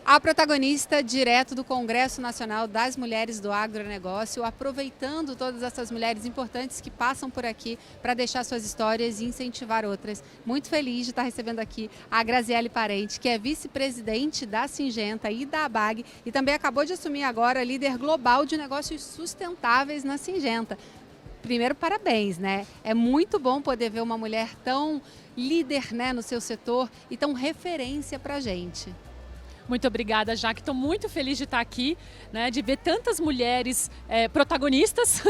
A protagonista direto do Congresso Nacional das Mulheres do Agronegócio, aproveitando todas essas mulheres importantes que passam por aqui para deixar suas histórias e incentivar outras. Muito feliz de estar recebendo aqui a Graziele Parente, que é vice-presidente da Syngenta e da ABAG e também acabou de assumir agora líder global de negócios sustentáveis na Syngenta. Primeiro, parabéns, né? É muito bom poder ver uma mulher tão líder, né, no seu setor e tão referência para a gente. Muito obrigada, Jaque. Estou muito feliz de estar aqui, né, de ver tantas mulheres protagonistas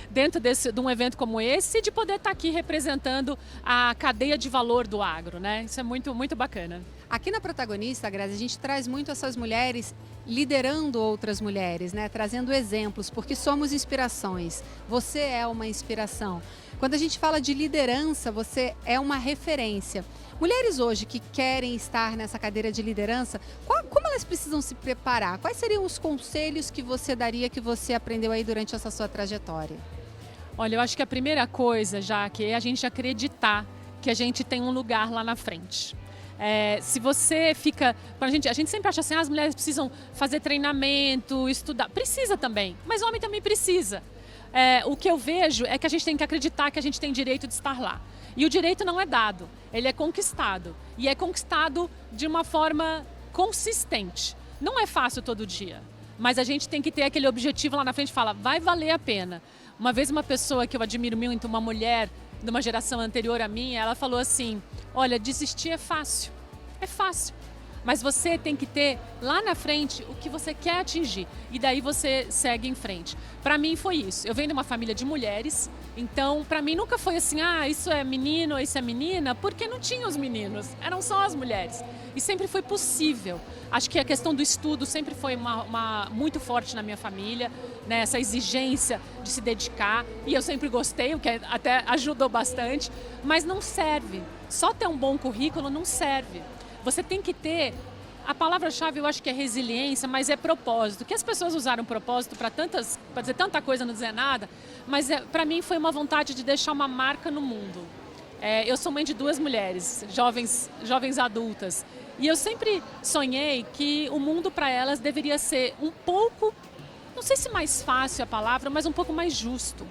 dentro de um evento como esse e de poder estar aqui representando a cadeia de valor do agro, né? Isso é muito, muito bacana. Aqui na Protagonista, Grazi, a gente traz muito essas mulheres liderando outras mulheres, né? Trazendo exemplos, porque somos inspirações. Você é uma inspiração. Quando a gente fala de liderança, você é uma referência. Mulheres hoje que querem estar nessa cadeira de liderança, como elas precisam se preparar? Quais seriam os conselhos que você daria, que você aprendeu aí durante essa sua trajetória? Olha, eu acho que a primeira coisa, Jaque, é a gente acreditar que a gente tem um lugar lá na frente. Se você fica... A gente sempre acha assim, as mulheres precisam fazer treinamento, estudar. Precisa também, mas o homem também precisa. O que eu vejo é que a gente tem que acreditar que a gente tem direito de estar lá. E o direito não é dado, ele é conquistado. E é conquistado de uma forma consistente. Não é fácil todo dia, mas a gente tem que ter aquele objetivo lá na frente e falar, vai valer a pena. Uma vez uma pessoa que eu admiro muito, uma mulher de uma geração anterior à minha, ela falou assim, olha, desistir é fácil, mas você tem que ter lá na frente o que você quer atingir e daí você segue em frente. Para mim foi isso, eu venho de uma família de mulheres, então para mim nunca foi assim, isso é menino, isso é menina, porque não tinha os meninos, eram só as mulheres. E sempre foi possível. Acho que a questão do estudo sempre foi muito forte na minha família, né? Essa exigência de se dedicar, e eu sempre gostei, o que até ajudou bastante, mas não serve. Só ter um bom currículo não serve. Você tem que ter, a palavra-chave eu acho que é resiliência, mas é propósito. Que as pessoas usaram propósito para dizer tanta coisa, não dizer nada, mas para mim foi uma vontade de deixar uma marca no mundo. Eu sou mãe de 2 mulheres, jovens adultas, e eu sempre sonhei que o mundo para elas deveria ser um pouco, não sei se mais fácil a palavra, mas um pouco mais justo,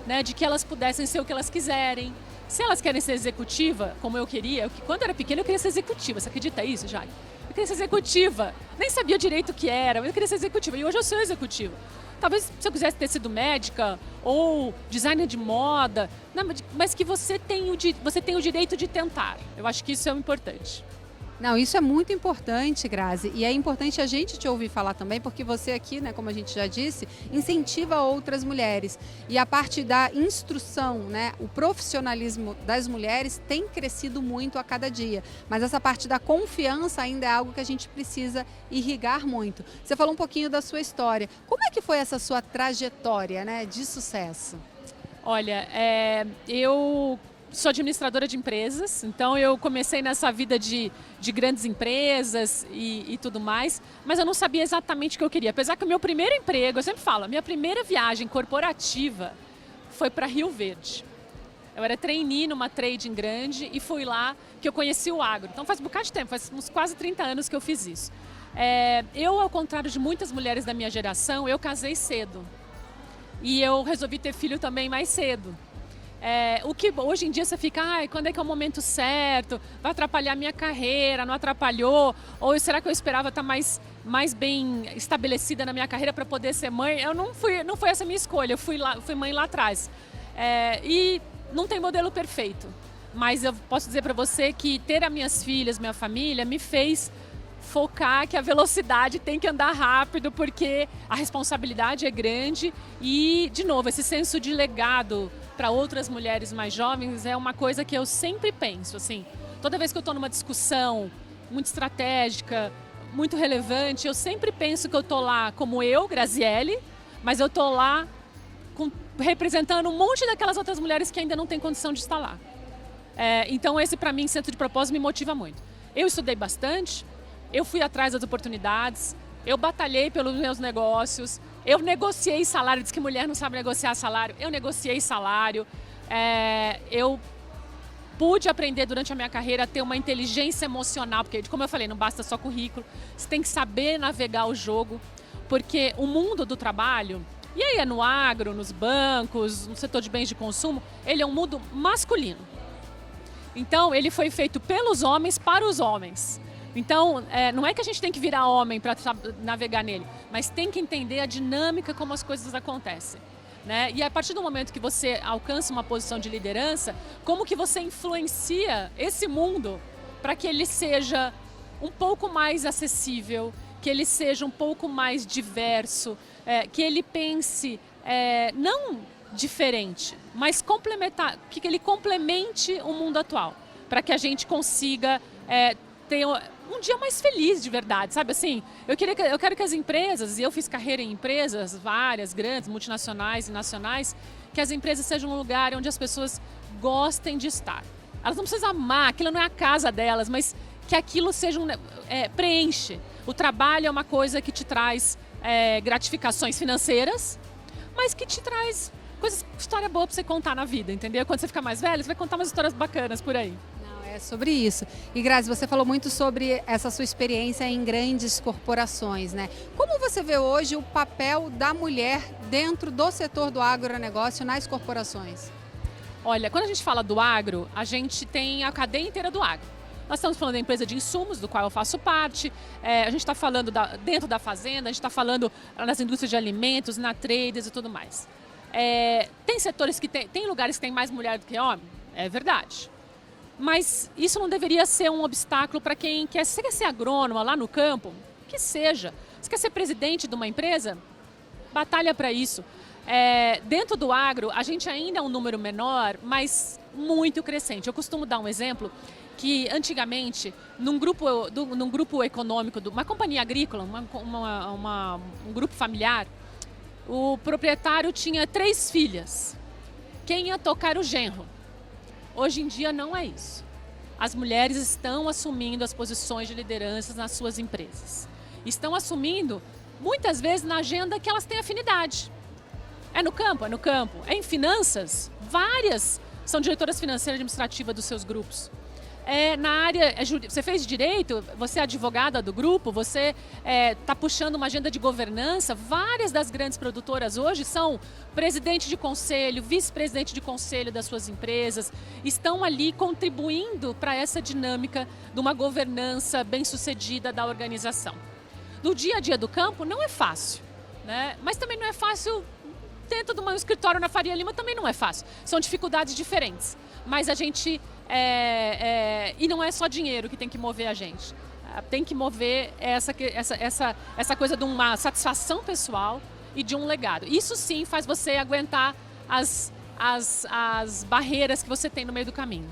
né? De que elas pudessem ser o que elas quiserem. Se elas querem ser executiva, como eu queria, quando eu era pequena eu queria ser executiva, você acredita isso, Jair? Eu queria ser executiva, nem sabia direito o que era, mas eu queria ser executiva, e hoje eu sou executiva. Talvez se eu quisesse ter sido médica ou designer de moda, não, mas que você tem o direito de tentar. Eu acho que isso é o importante. Não, isso é muito importante, Grazi, e é importante a gente te ouvir falar também, porque você aqui, né, como a gente já disse, incentiva outras mulheres. E a parte da instrução, né, o profissionalismo das mulheres tem crescido muito a cada dia, mas essa parte da confiança ainda é algo que a gente precisa irrigar muito. Você falou um pouquinho da sua história. Como é que foi essa sua trajetória, né, de sucesso? Olha, eu sou administradora de empresas, então eu comecei nessa vida de grandes empresas e tudo mais, mas eu não sabia exatamente o que eu queria. Apesar que o meu primeiro emprego, eu sempre falo, a minha primeira viagem corporativa foi para Rio Verde. Eu era trainee numa trading grande e fui lá que eu conheci o agro. Então faz um bocado de tempo, faz uns quase 30 anos que eu fiz isso. Eu, ao contrário de muitas mulheres da minha geração, eu casei cedo. E eu resolvi ter filho também mais cedo. O que hoje em dia você fica, quando é que é o momento certo? Vai atrapalhar a minha carreira, não atrapalhou? Ou será que eu esperava estar mais bem estabelecida na minha carreira para poder ser mãe? Não foi essa a minha escolha, eu fui mãe lá atrás. E não tem modelo perfeito, mas eu posso dizer para você que ter as minhas filhas, minha família, me fez focar que a velocidade tem que andar rápido, porque a responsabilidade é grande e, de novo, esse senso de legado para outras mulheres mais jovens é uma coisa que eu sempre penso, assim, toda vez que eu estou numa discussão muito estratégica, muito relevante, eu sempre penso que eu estou lá como eu, Graziele, mas eu estou lá representando um monte daquelas outras mulheres que ainda não têm condição de estar lá. Então esse, para mim, centro de propósito me motiva muito. Eu estudei bastante, eu fui atrás das oportunidades, eu batalhei pelos meus negócios, eu negociei salário, diz que mulher não sabe negociar salário, eu negociei salário, eu pude aprender durante a minha carreira a ter uma inteligência emocional, porque, como eu falei, não basta só currículo, você tem que saber navegar o jogo, porque o mundo do trabalho, e aí é no agro, nos bancos, no setor de bens de consumo, ele é um mundo masculino. Então, ele foi feito pelos homens para os homens. Então, não é que a gente tem que virar homem para navegar nele, mas tem que entender a dinâmica como as coisas acontecem. Né? E a partir do momento que você alcança uma posição de liderança, como que você influencia esse mundo para que ele seja um pouco mais acessível, que ele seja um pouco mais diverso, que ele pense não diferente, mas complementar, que ele complemente o mundo atual, para que a gente consiga ter um dia mais feliz de verdade, sabe assim? Eu quero que as empresas, e eu fiz carreira em empresas, várias, grandes, multinacionais e nacionais, que as empresas sejam um lugar onde as pessoas gostem de estar. Elas não precisam amar, aquilo não é a casa delas, mas que aquilo seja preenche. O trabalho é uma coisa que te traz gratificações financeiras, mas que te traz história boa para você contar na vida, entendeu? Quando você ficar mais velho, você vai contar umas histórias bacanas por aí. É sobre isso. E Grazi, você falou muito sobre essa sua experiência em grandes corporações, né? Como você vê hoje o papel da mulher dentro do setor do agronegócio nas corporações? Olha, quando a gente fala do agro, a gente tem a cadeia inteira do agro. Nós estamos falando da empresa de insumos, do qual eu faço parte, a gente está falando dentro da fazenda, a gente está falando nas indústrias de alimentos, na traders e tudo mais. Tem setores tem lugares que tem mais mulher do que homem? É verdade. Mas isso não deveria ser um obstáculo para quem quer. Você quer ser agrônoma lá no campo? Que seja. Você quer ser presidente de uma empresa? Batalha para isso. Dentro do agro, a gente ainda é um número menor, mas muito crescente. Eu costumo dar um exemplo que antigamente, num grupo econômico, uma companhia agrícola, um grupo familiar, o proprietário tinha 3 filhas. Quem ia tocar o genro? Hoje em dia não é isso. As mulheres estão assumindo as posições de liderança nas suas empresas. Estão assumindo, muitas vezes, na agenda que elas têm afinidade. É no campo? É no campo. É em finanças? Várias são diretoras financeiras e administrativas dos seus grupos. Na área, você fez direito, você é advogada do grupo, você está puxando uma agenda de governança. Várias das grandes produtoras hoje são presidente de conselho, vice-presidente de conselho das suas empresas, estão ali contribuindo para essa dinâmica de uma governança bem-sucedida da organização. No dia a dia do campo não é fácil, né? Mas também não é fácil dentro de um escritório na Faria Lima, também não é fácil. São dificuldades diferentes, mas a gente... e não é só dinheiro que tem que mover a gente. Tem que mover essa coisa de uma satisfação pessoal e de um legado. Isso sim faz você aguentar as barreiras que você tem no meio do caminho.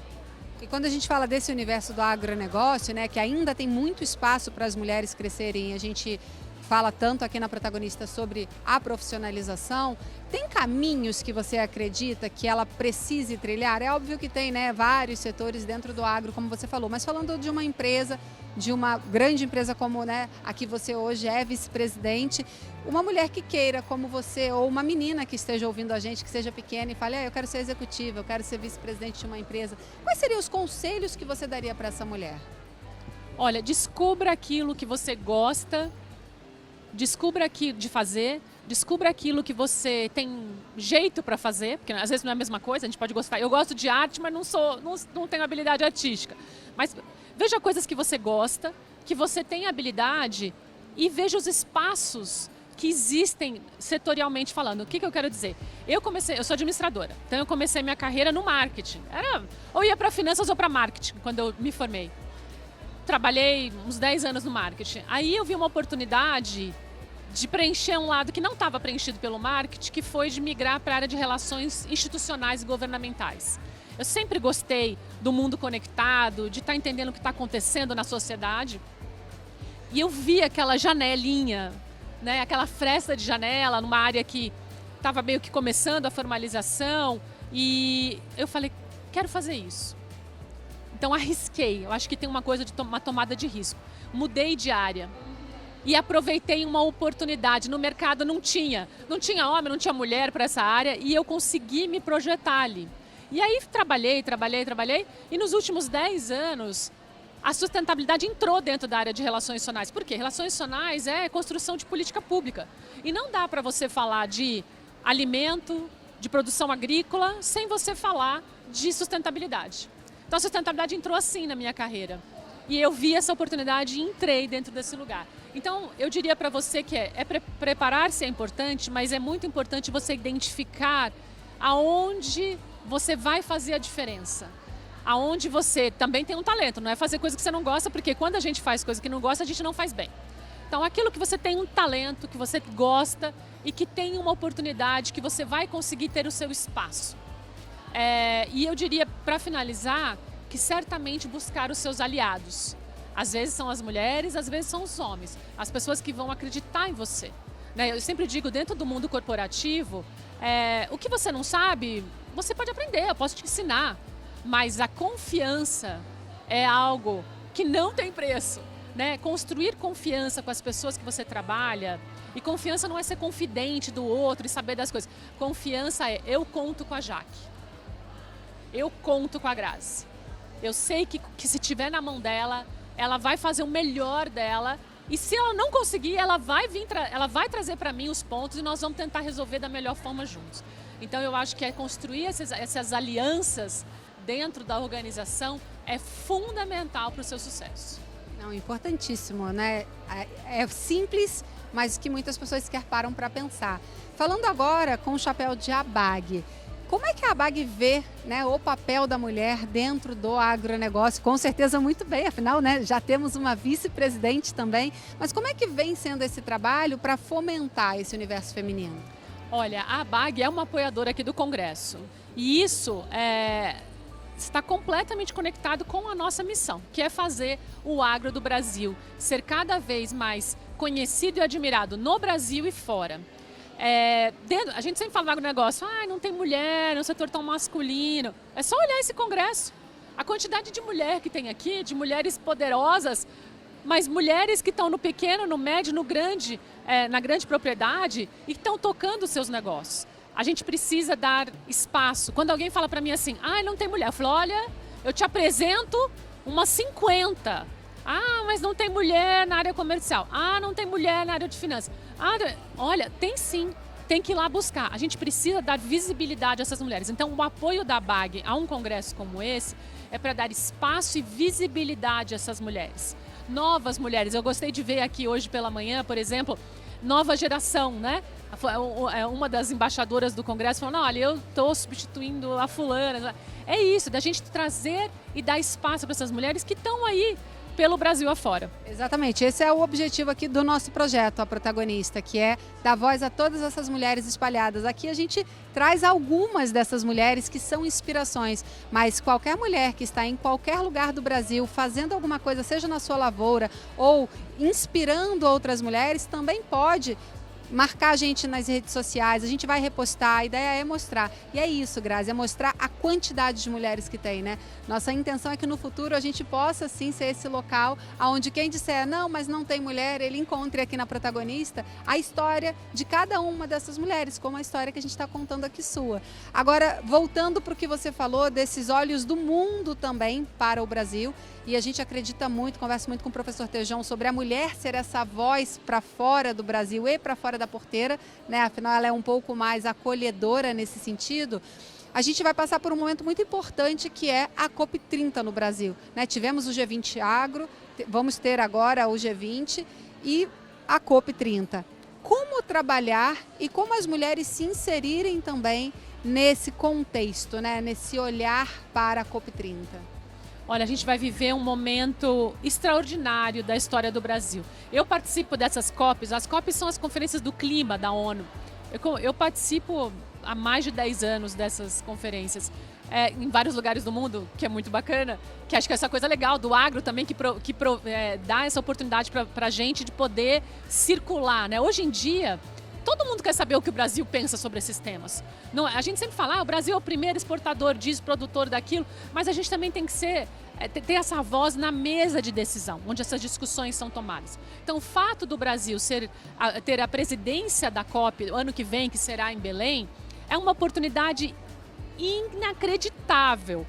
E quando a gente fala desse universo do agronegócio, né, que ainda tem muito espaço para as mulheres crescerem, a gente fala tanto aqui na Protagonista sobre a profissionalização, tem caminhos que você acredita que ela precise trilhar? É óbvio que tem, né, vários setores dentro do agro, como você falou, mas falando de uma empresa, de uma grande empresa como, né, a que você hoje é vice-presidente, uma mulher que queira como você, ou uma menina que esteja ouvindo a gente, que seja pequena e fale, eu quero ser executiva, eu quero ser vice-presidente de uma empresa, quais seriam os conselhos que você daria para essa mulher? Olha, descubra aquilo que você gosta, descubra aquilo de fazer, descubra aquilo que você tem jeito para fazer, porque às vezes não é a mesma coisa, a gente pode gostar. Eu gosto de arte, mas não tenho habilidade artística. Mas veja coisas que você gosta, que você tem habilidade e veja os espaços que existem setorialmente falando. O que eu quero dizer? Eu sou administradora, então eu comecei minha carreira no marketing. Ou ia para finanças ou para marketing, quando eu me formei. Trabalhei uns 10 anos no marketing. Aí eu vi uma oportunidade de preencher um lado que não estava preenchido pelo marketing, que foi de migrar para a área de relações institucionais e governamentais. Eu sempre gostei do mundo conectado, de estar entendendo o que está acontecendo na sociedade. E eu vi aquela janelinha, né, aquela fresta de janela numa área que estava meio que começando a formalização. E eu falei, quero fazer isso. Então arrisquei, eu acho que tem uma coisa de uma tomada de risco. Mudei de área e aproveitei uma oportunidade. No mercado não tinha homem, não tinha mulher para essa área e eu consegui me projetar ali. E aí trabalhei, e nos últimos 10 anos a sustentabilidade entrou dentro da área de relações institucionais. Por quê? Relações institucionais é construção de política pública. E não dá para você falar de alimento, de produção agrícola, sem você falar de sustentabilidade. Então a sustentabilidade entrou assim na minha carreira. E eu vi essa oportunidade e entrei dentro desse lugar. Então eu diria para você que preparar-se é importante, mas é muito importante você identificar aonde você vai fazer a diferença. Aonde você também tem um talento, não é fazer coisa que você não gosta, porque quando a gente faz coisa que não gosta, a gente não faz bem. Então aquilo que você tem um talento, que você gosta e que tem uma oportunidade, que você vai conseguir ter o seu espaço. E eu diria, para finalizar, que certamente buscar os seus aliados. Às vezes são as mulheres, às vezes são os homens. As pessoas que vão acreditar em você. Eu sempre digo, dentro do mundo corporativo, o que você não sabe, você pode aprender, eu posso te ensinar. Mas a confiança é algo que não tem preço. Construir confiança com as pessoas que você trabalha. E confiança não é ser confidente do outro e saber das coisas. Confiança é, eu conto com a Jaque. Eu conto com a Grazi. Eu sei que se tiver na mão dela, ela vai fazer o melhor dela. E se ela não conseguir, ela vai trazer para mim os pontos e nós vamos tentar resolver da melhor forma juntos. Então eu acho que construir essas alianças dentro da organização é fundamental para o seu sucesso. Não, importantíssimo, né? É simples, mas que muitas pessoas sequer param para pensar. Falando agora com o chapéu de ABAG, como é que a ABAG vê, né, o papel da mulher dentro do agronegócio? Com certeza muito bem, afinal, né, já temos uma vice-presidente também. Mas como é que vem sendo esse trabalho para fomentar esse universo feminino? Olha, a ABAG é uma apoiadora aqui do Congresso. E isso está completamente conectado com a nossa missão, que é fazer o agro do Brasil ser cada vez mais conhecido e admirado no Brasil e fora. A gente sempre fala do agronegócio, não tem mulher no setor tão masculino. É só olhar esse congresso. A quantidade de mulher que tem aqui, de mulheres poderosas, mas mulheres que estão no pequeno, no médio, no grande, na grande propriedade e que estão tocando os seus negócios. A gente precisa dar espaço. Quando alguém fala para mim assim, não tem mulher, eu falo, olha, eu te apresento umas 50. Mas não tem mulher na área comercial. Não tem mulher na área de finanças. Olha, tem sim. Tem que ir lá buscar. A gente precisa dar visibilidade a essas mulheres. Então, o apoio da ABAG a um congresso como esse é para dar espaço e visibilidade a essas mulheres. Novas mulheres. Eu gostei de ver aqui hoje pela manhã, por exemplo, nova geração, né? Uma das embaixadoras do Congresso falou, olha, eu estou substituindo a fulana. É isso, da gente trazer e dar espaço para essas mulheres que estão aí pelo Brasil afora. Exatamente, esse é o objetivo aqui do nosso projeto, a Protagonista, que é dar voz a todas essas mulheres espalhadas. Aqui a gente traz algumas dessas mulheres que são inspirações, mas qualquer mulher que está em qualquer lugar do Brasil fazendo alguma coisa, seja na sua lavoura ou inspirando outras mulheres, também pode marcar a gente nas redes sociais, a gente vai repostar, a ideia é mostrar. E é isso, Grazi, é mostrar a quantidade de mulheres que tem, né? Nossa intenção é que no futuro a gente possa sim ser esse local onde quem disser não, mas não tem mulher, ele encontre aqui na Protagonista a história de cada uma dessas mulheres, como a história que a gente está contando aqui sua. Agora, voltando para o que você falou, desses olhos do mundo também para o Brasil, e a gente acredita muito, conversa muito com o professor Tejão sobre a mulher ser essa voz para fora do Brasil e para fora da porteira, né? Afinal, ela é um pouco mais acolhedora nesse sentido. A gente vai passar por um momento muito importante que é a COP30 no Brasil, né? Tivemos o G20 Agro, vamos ter agora o G20 e a COP30. Como trabalhar e como as mulheres se inserirem também nesse contexto, né? Nesse olhar para a COP30? Olha, a gente vai viver um momento extraordinário da história do Brasil. Eu participo dessas COPs, as COPs são as conferências do clima da ONU. Eu participo há mais de 10 anos dessas conferências, em vários lugares do mundo, que é muito bacana, que acho que é essa coisa legal do agro também, que dá essa oportunidade para a gente de poder circular, né? Hoje em dia, todo mundo quer saber o que o Brasil pensa sobre esses temas. Não, a gente sempre fala, o Brasil é o primeiro exportador disso, produtor daquilo, mas a gente também tem que ter essa voz na mesa de decisão, onde essas discussões são tomadas. Então, o fato do Brasil ter a presidência da COP ano que vem, que será em Belém, é uma oportunidade inacreditável.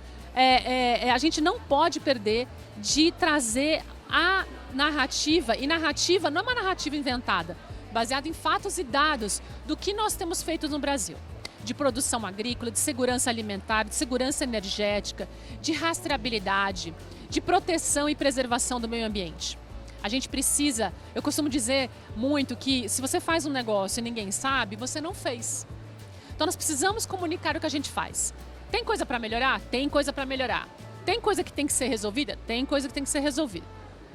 A gente não pode perder de trazer a narrativa, e narrativa não é uma narrativa inventada, baseada em fatos e dados do que nós temos feito no Brasil. De produção agrícola, de segurança alimentar, de segurança energética, de rastreabilidade, de proteção e preservação do meio ambiente. A gente precisa, eu costumo dizer muito que se você faz um negócio e ninguém sabe, você não fez. Então nós precisamos comunicar o que a gente faz. Tem coisa para melhorar? Tem coisa para melhorar. Tem coisa que tem que ser resolvida? Tem coisa que tem que ser resolvida.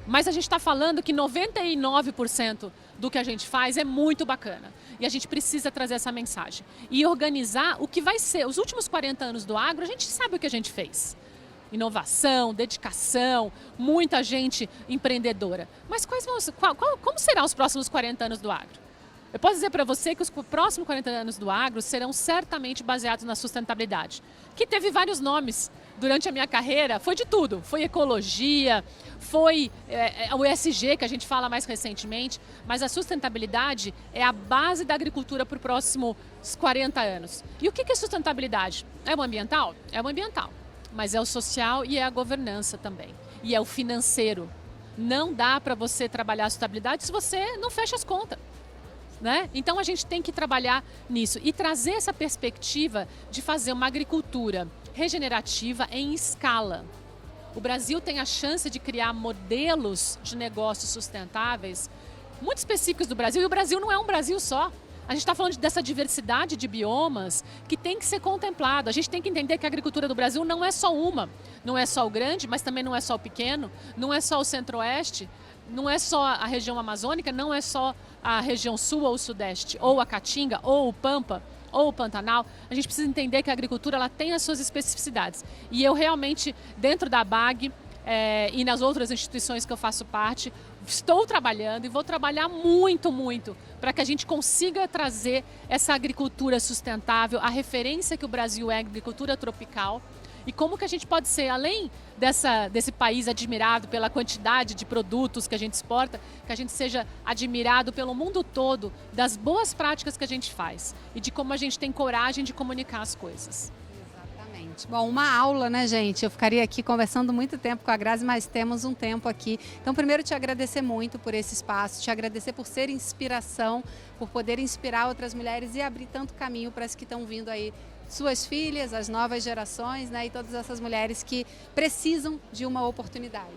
Mas a gente está falando que 99% do que a gente faz é muito bacana. E a gente precisa trazer essa mensagem. E organizar o que vai ser. Os últimos 40 anos do agro, a gente sabe o que a gente fez. Inovação, dedicação, muita gente empreendedora. Mas como serão os próximos 40 anos do agro? Eu posso dizer para você que os próximos 40 anos do agro serão certamente baseados na sustentabilidade, que teve vários nomes durante a minha carreira, foi de tudo. Foi ecologia, foi o ESG, que a gente fala mais recentemente, mas a sustentabilidade é a base da agricultura para os próximos 40 anos. E o que é sustentabilidade? É o ambiental? É o ambiental, mas é o social e é a governança também. E é o financeiro. Não dá para você trabalhar a sustentabilidade se você não fecha as contas. Né? Então a gente tem que trabalhar nisso e trazer essa perspectiva de fazer uma agricultura regenerativa em escala. O Brasil tem a chance de criar modelos de negócios sustentáveis muito específicos do Brasil, e o Brasil não é um Brasil só. A gente está falando dessa diversidade de biomas que tem que ser contemplado. A gente tem que entender que a agricultura do Brasil não é só uma. Não é só o grande, mas também não é só o pequeno, não é só o centro-oeste, não é só a região amazônica, não é só a região sul ou sudeste, ou a Caatinga, ou o Pampa, ou o Pantanal. A gente precisa entender que a agricultura ela tem as suas especificidades. E eu realmente, dentro da BAG e nas outras instituições que eu faço parte, estou trabalhando e vou trabalhar muito, muito para que a gente consiga trazer essa agricultura sustentável, a referência que o Brasil é, a agricultura tropical, e como que a gente pode ser, além desse país admirado pela quantidade de produtos que a gente exporta, que a gente seja admirado pelo mundo todo das boas práticas que a gente faz e de como a gente tem coragem de comunicar as coisas. Exatamente. Bom, uma aula, né, gente? Eu ficaria aqui conversando muito tempo com a Grazi, mas temos um tempo aqui. Então, primeiro, te agradecer muito por esse espaço, te agradecer por ser inspiração, por poder inspirar outras mulheres e abrir tanto caminho para as que estão vindo aí, suas filhas, as novas gerações, né, e todas essas mulheres que precisam de uma oportunidade.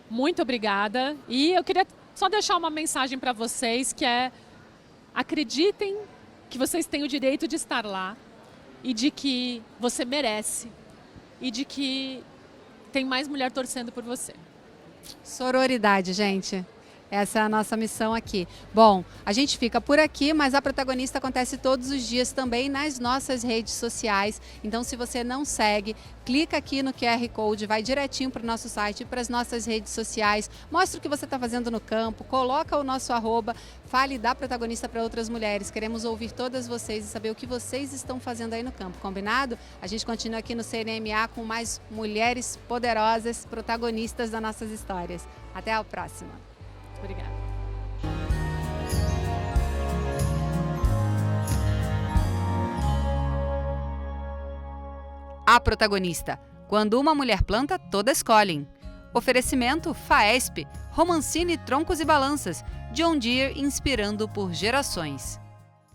Muito obrigada. E eu queria só deixar uma mensagem para vocês, que é: acreditem que vocês têm o direito de estar lá e de que você merece e de que tem mais mulher torcendo por você. Sororidade, gente. Essa é a nossa missão aqui. Bom, a gente fica por aqui, mas a Protagonista acontece todos os dias também nas nossas redes sociais. Então, se você não segue, clica aqui no QR Code, vai direitinho para o nosso site, para as nossas redes sociais, mostra o que você está fazendo no campo, coloca o nosso @, fale da Protagonista para outras mulheres. Queremos ouvir todas vocês e saber o que vocês estão fazendo aí no campo, combinado? A gente continua aqui no CNMA com mais mulheres poderosas, protagonistas das nossas histórias. Até a próxima. Obrigada. A Protagonista. Quando uma mulher planta, todas colhem. Oferecimento FAESP, Romancini Troncos e Balanças, John Deere inspirando por gerações.